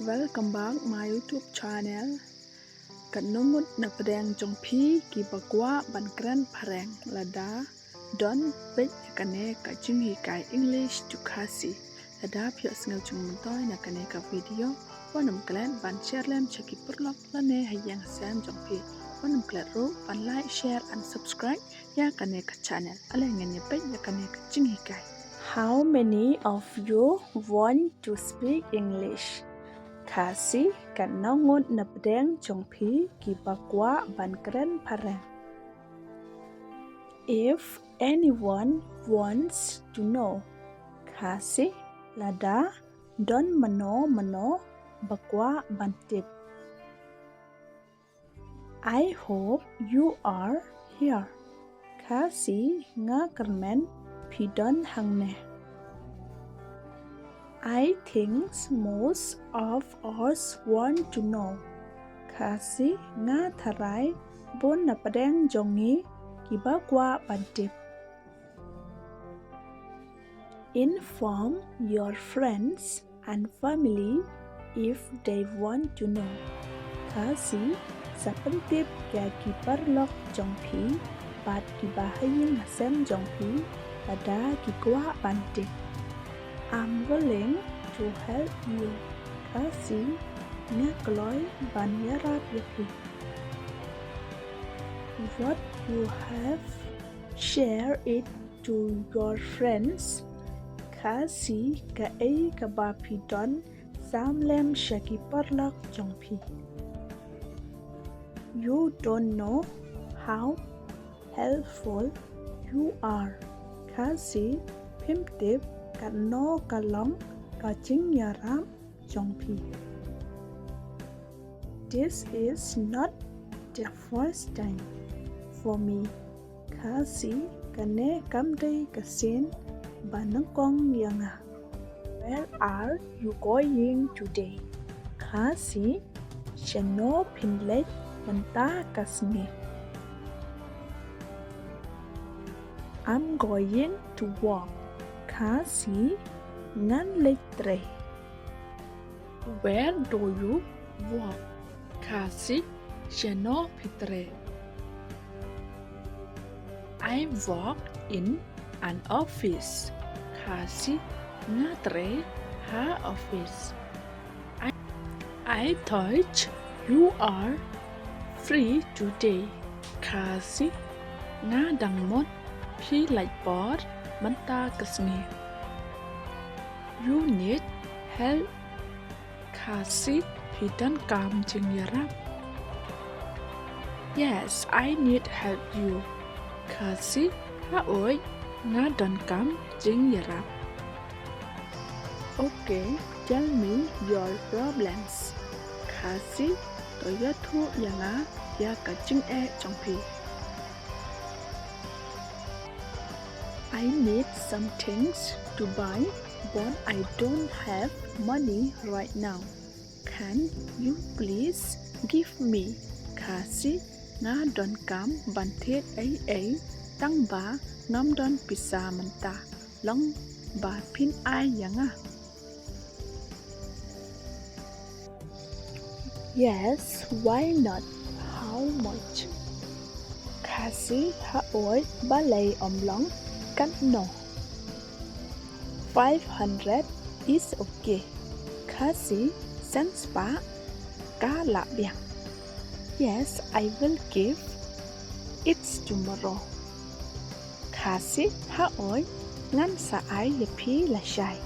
Welcome back my YouTube channel. Kanungut na pedang jong pi ki bakwa ban kran pareng lada don pej kane ka jinghi kai English to kasi lada pyo sngal jong muntoy na kane ka video wanam klan ban share lem cheki perlok lane hayang sam jong pi wanam klan ro ban like share and subscribe ya kane ka channel ala ngene pej ya kane ka jinghi kai. How many of you want to speak English? Kasi kanungut na pedang jong pi ki bakwa ban kran pareng. If anyone wants to know, kasi lada don mano bakwa ban tip. I hope you are here. Kasi nga kermen pi don hangne. I think most of us want to know. Kasi nga tharai bon na padang jongi ki bakwa bantip. Inform your friends and family if they want to know. Kasi sa pantip kaya ki parlok jongpi bat ki bahayang hasem jongpi pada ki kwa bantip. I'm willing to help you. Kasi nga kloy ban yarap yapi. What you have, share it to your friends. Kasi ka ay kabapi don samlem shaki parlak jongpi. You don't know how helpful you are. Kasi pimtip no kalong kaching yaram jongpi. This is not the first time for me. Kasi kane kamday kasin banangkong yanga. Where are you going today? Kasi shano pinlet manta kasngi. I'm going to walk. Kasi ngan letre. Where do you walk? Kasi shano pitre. I work in an office. Kasi ngatre ha office. I thought you are free today. Kasi nga dangmot pi lightboard manta kasngi. You need help. Kasi hidan kam jing yarap. Yes, I need help you. Kasi haoy nga don kam jing yarap. Okay, tell me your problems. Kasi toyatu yanga ya kaching jongpi. I need some things to buy, but I don't have money right now. Can you please give me? Kasi nga don kam bantet ay tang ba ngam don pisa menta long ba pin ay yanga. Yes, why not? How much? Kasi haoy balay omlong kan no. 500 is okay. Kasi sans pa ka la biang. Yes, I will give. It's tomorrow. Kasi haoy ngan sa ay yapi la shay.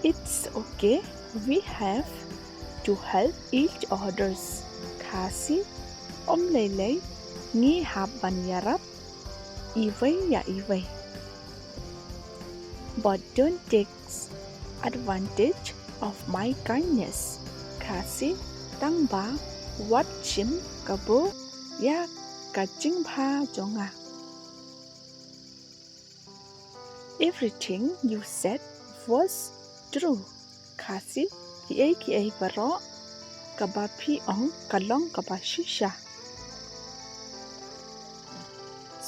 It's okay. We have to help each others. Kasi lele ngi haban yarap. Iway ya iway. But don't take advantage of my kindness. Kasi tang ba wat chim kabo ya kaching pa jonga. Everything you said was true. Kasi ki baro kabapi ong kalong kabashisha.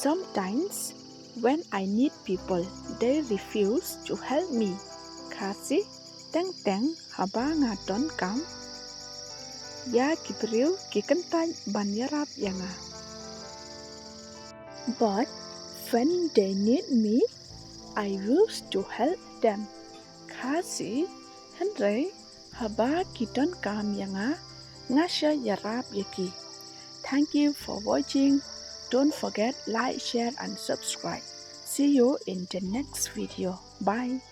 Sometimes when I need people, they refuse to help me. Kasi teng teng haba nga don kam ya kipriu kikentai ban yarap yanga. But when they need me, I used to help them. Kasi Henry haba kidon kam yanga ngasya yarap yaki. Thank you for watching. Don't forget like, share and subscribe. See you in the next video. Bye.